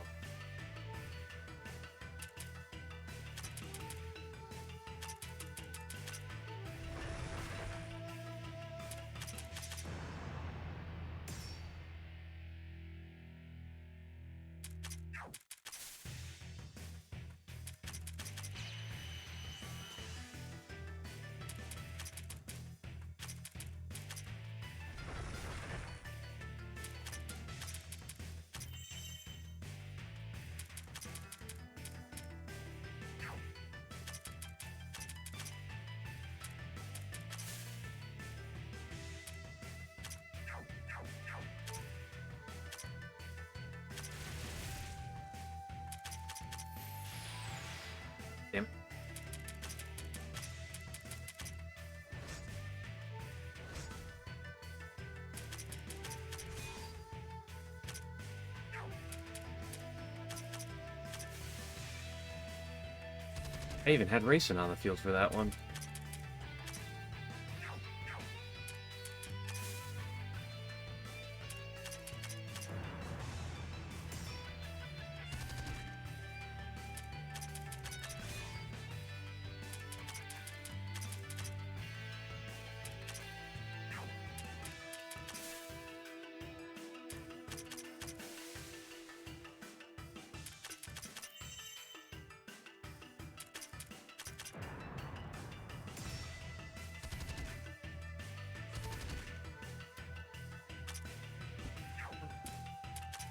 Damn. I even had racing on the field for that one.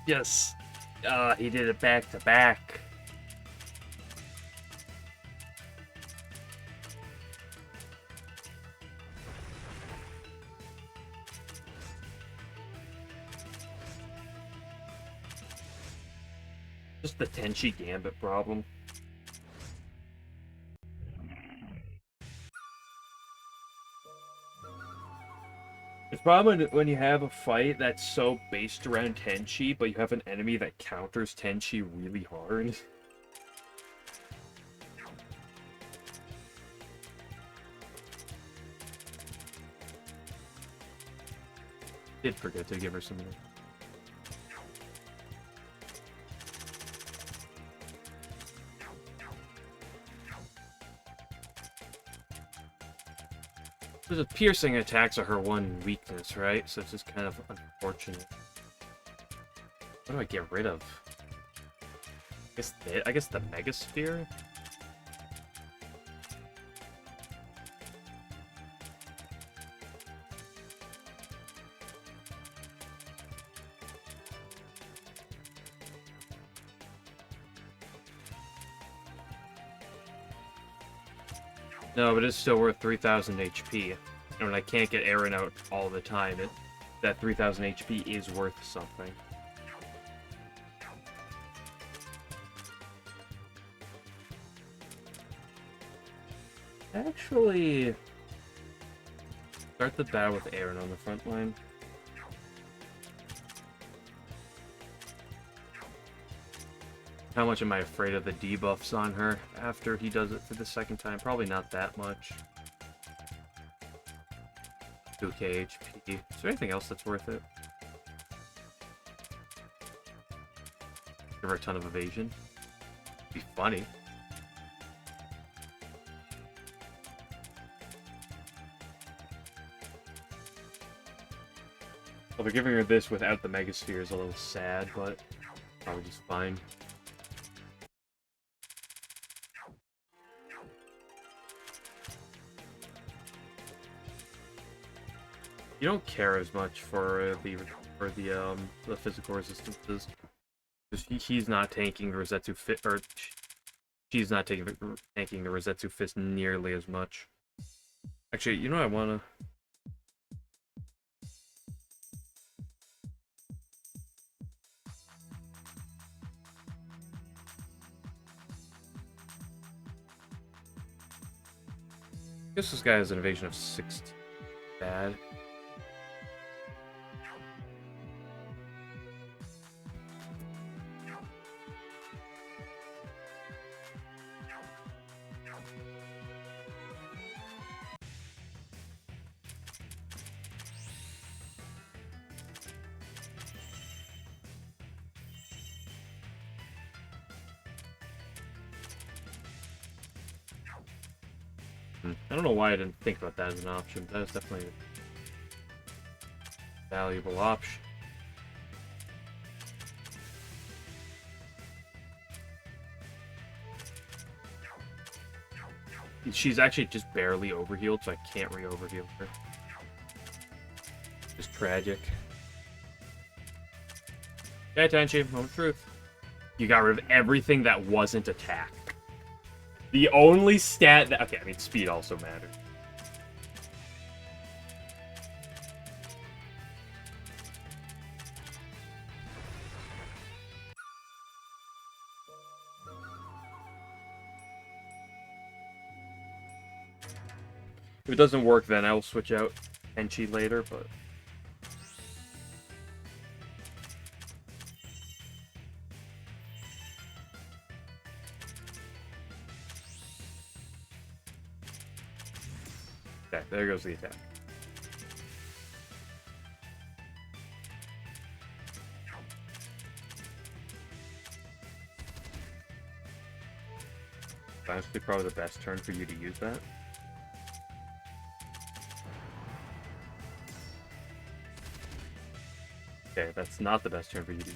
Yes. He did it back to back. Just the Tenchi Gambit problem. It's probably when you have a fight that's so based around Tenchi, but you have an enemy that counters Tenchi really hard. Did forget to give her some. The piercing attacks are her one weakness, right? So it's just kind of unfortunate. What do I get rid of? I guess the Megasphere? No, but it's still worth 3,000 HP. And when I can't get Aaron out all the time, that 3,000 HP is worth something. Actually, start the battle with Aaron on the front line. How much am I afraid of the debuffs on her after he does it for the second time? Probably not that much. 2k HP. Is there anything else that's worth it? Give her a ton of evasion. Be funny. Well, they're giving her this without the Megasphere is a little sad, but probably just fine. You don't care as much for the physical resistances. He's not tanking the Rosetsu Fist, or she's not tanking the Rosetsu Fist nearly as much. Actually, you know what I wanna. I guess this guy has an evasion of 60. Bad. I don't know why I didn't think about that as an option. That is definitely a valuable option. She's actually just barely overhealed, so I can't re-overheal her. Just tragic. Okay, Tenchi, moment of truth. You got rid of everything that wasn't attack. The only stat that... Okay, I mean, speed also matters. If it doesn't work, then I will switch out Tenchi later, but... Okay, there goes the attack. Honestly, probably the best turn for you to use that. Okay, that's not the best turn for you to use.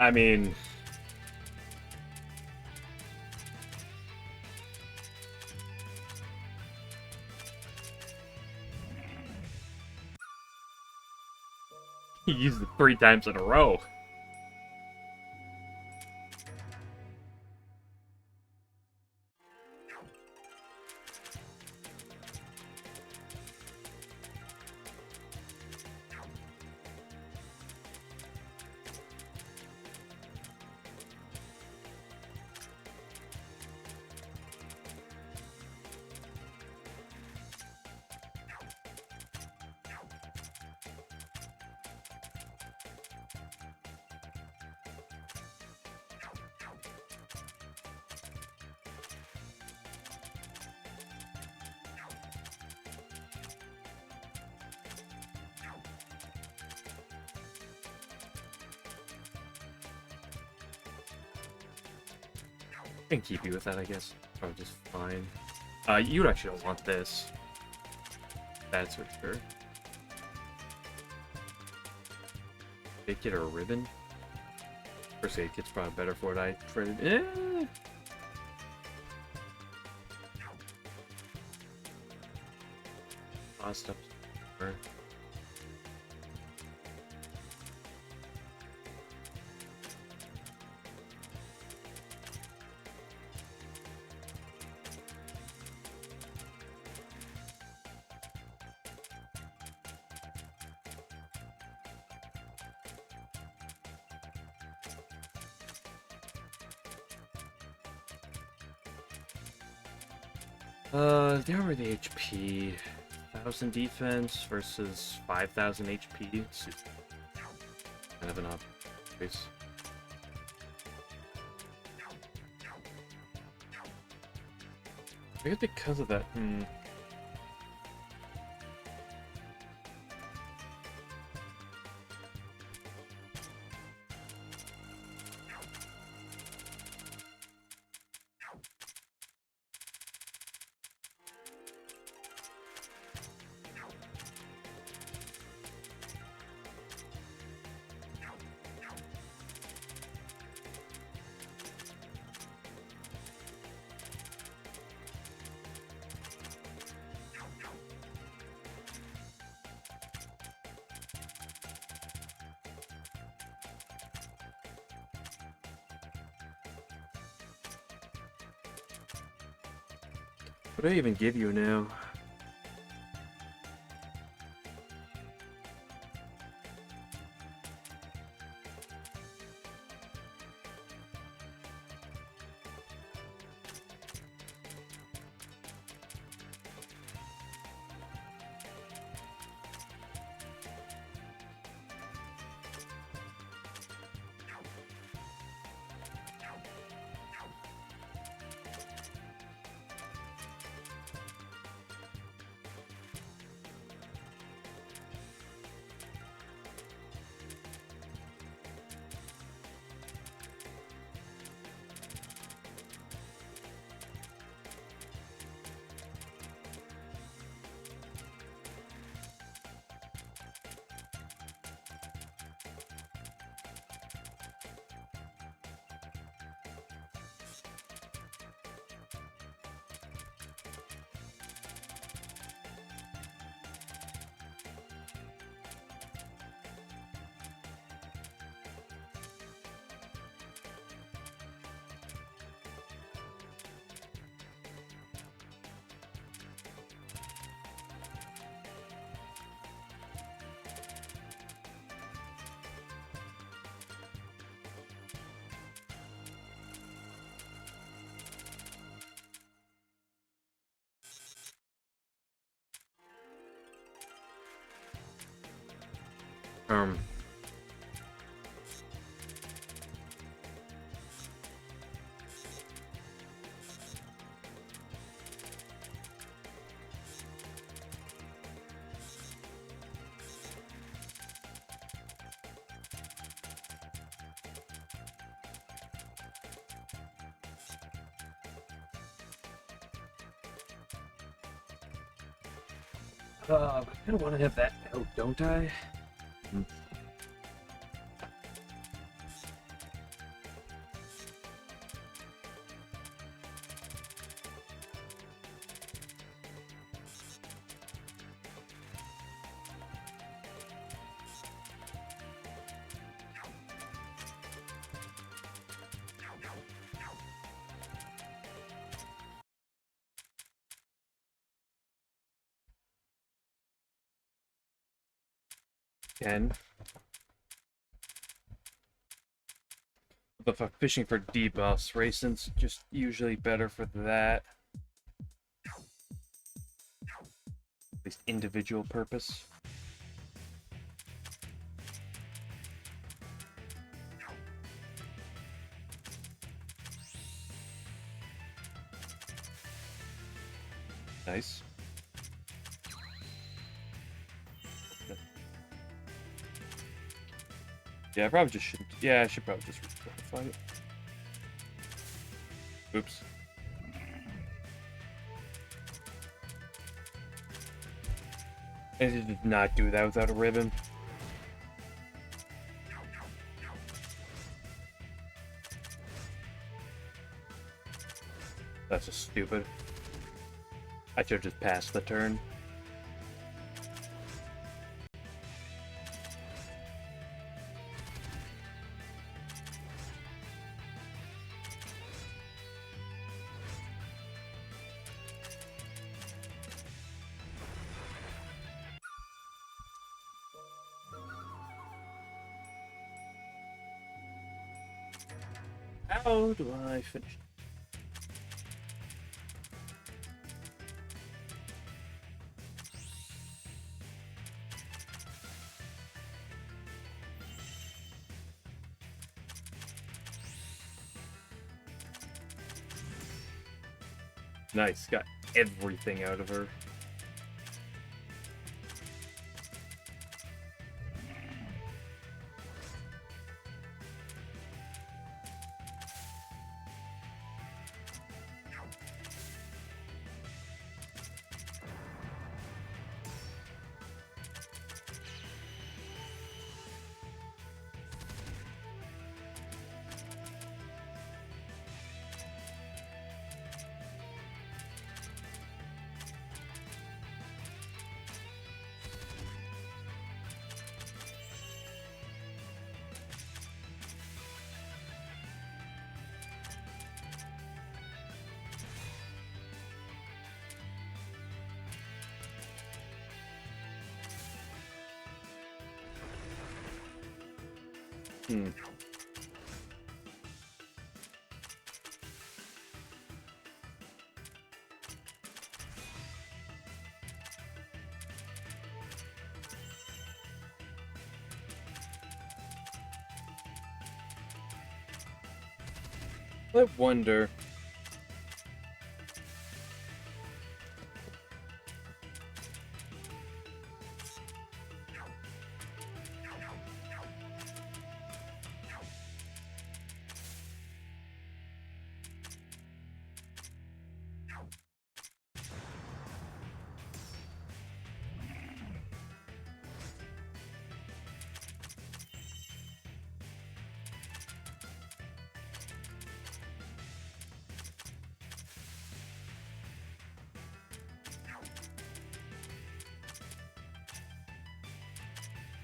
I mean... He used it 3 times in a row. I can keep you with that, I guess. Probably just fine. You actually don't want this. That's for sure. Aid kit or a ribbon? First aid kit's probably better for what I traded. A lot of stuff. The armor, the HP, 1,000 defense versus 5,000 HP. It's kind of an obvious. I guess because of that. What do I even give you now? Um. I kind of want to have that out, don't I? Can. What the fuck? Fishing for debuffs. Racing's just usually better for that. At least individual purpose. Nice. Yeah, I probably just shouldn't. Yeah, I should probably just refortify it. Oops. I did not do that without a ribbon. That's just stupid. I should have just passed the turn. How do I finish? Nice, got everything out of her. Hmm. I wonder.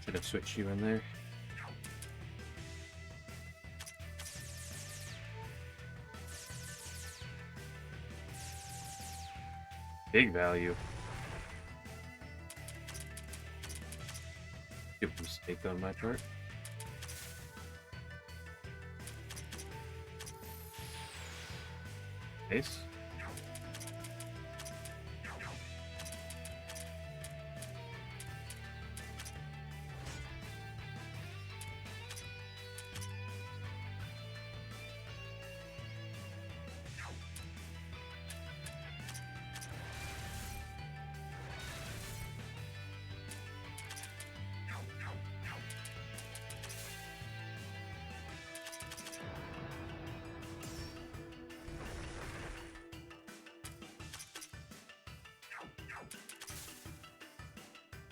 Should have switched you in there. Big value. Give a mistake on my part. Nice.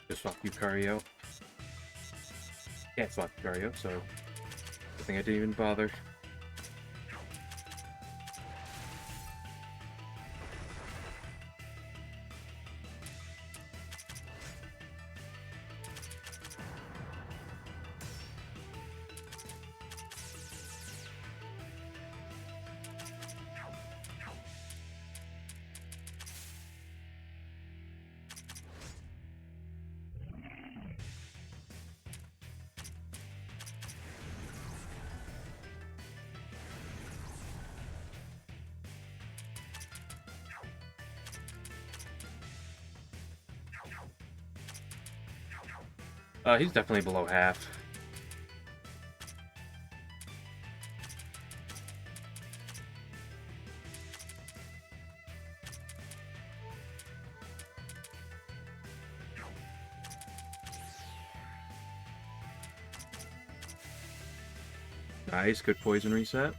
Just swap Lucario. Can't swap Lucario, so I think I didn't even bother. He's definitely below half. Nice, good poison reset.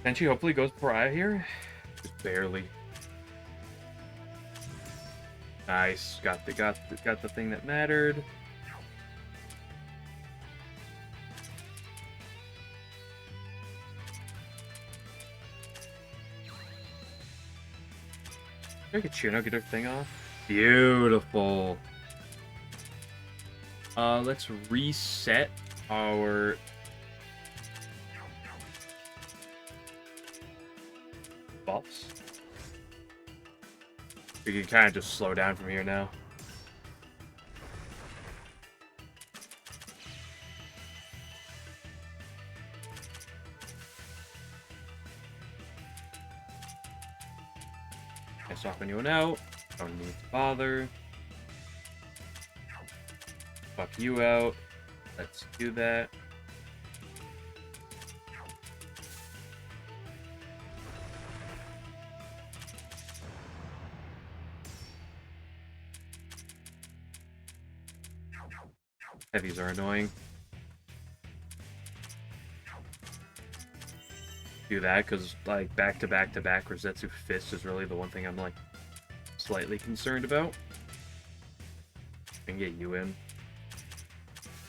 Tenchi hopefully goes pariah here. Just barely. Nice. Got the thing that mattered. Make a Chuno get her thing off. Beautiful. Let's reset our buffs. We can kind of just slow down from here now. Can't stop anyone out. Don't need to bother. Fuck you out. Let's do that. Heavies are annoying. Do that because like back to back Rosetsu Fist is really the one thing I'm like slightly concerned about. Can get you in.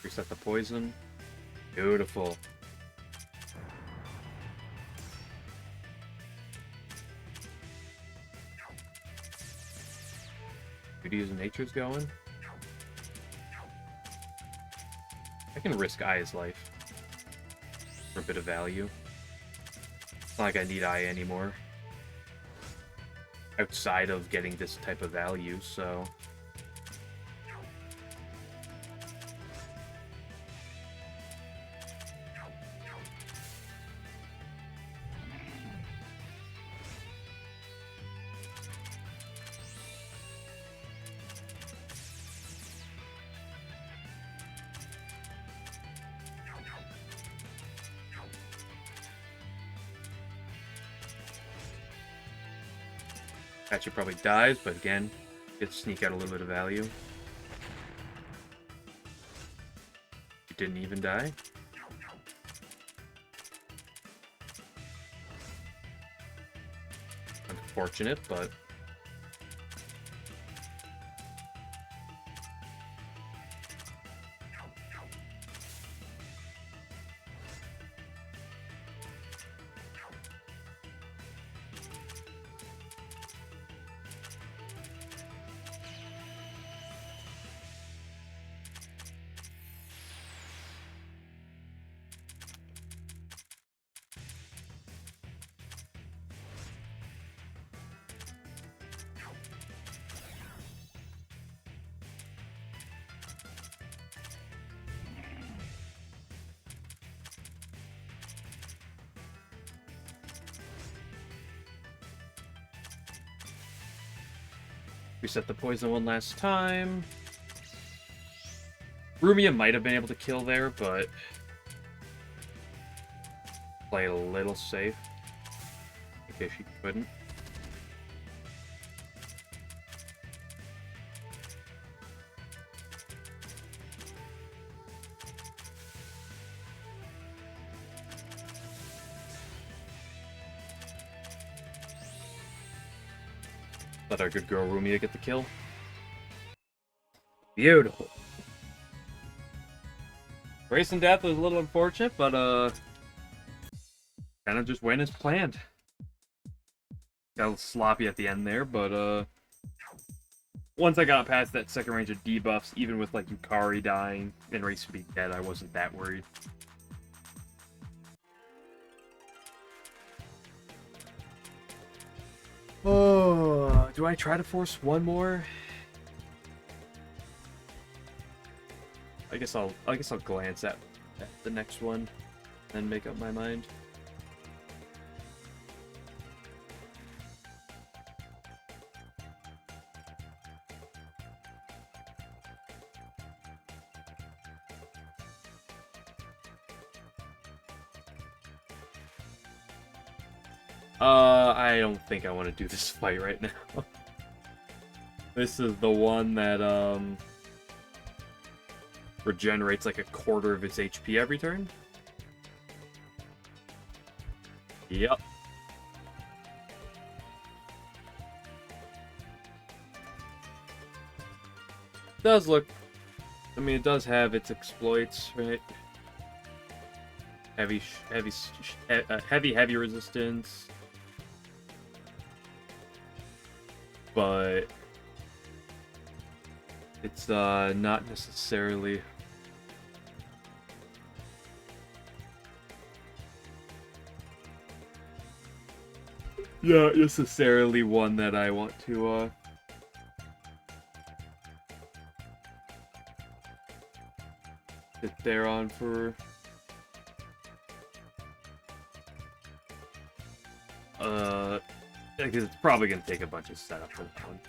Reset the poison. Beautiful. Beauty of Nature's going. I can risk Aya's life for a bit of value. It's not like I need Aya anymore. Outside of getting this type of value, so... Actually probably dies, but again, gets to sneak out a little bit of value. It didn't even die. Unfortunate, but... Reset the poison one last time. Rumia might have been able to kill there, but... play a little safe. In case she couldn't. Let our good girl Rumia get the kill. Beautiful. Race and death was a little unfortunate, but kind of just went as planned. Got a little sloppy at the end there, but once I got past that second range of debuffs, even with like Yukari dying and Race being dead, I wasn't that worried. Oh, do I try to force one more? I guess I'll glance at the next one and make up my mind. I don't think I want to do this fight right now. This is the one that, regenerates like a quarter of its HP every turn. Yep. Does look. I mean, it does have its exploits, right? Heavy resistance, but it's not necessarily. Not necessarily one that I want to sit there on for. Because it's probably gonna take a bunch of setup for that one.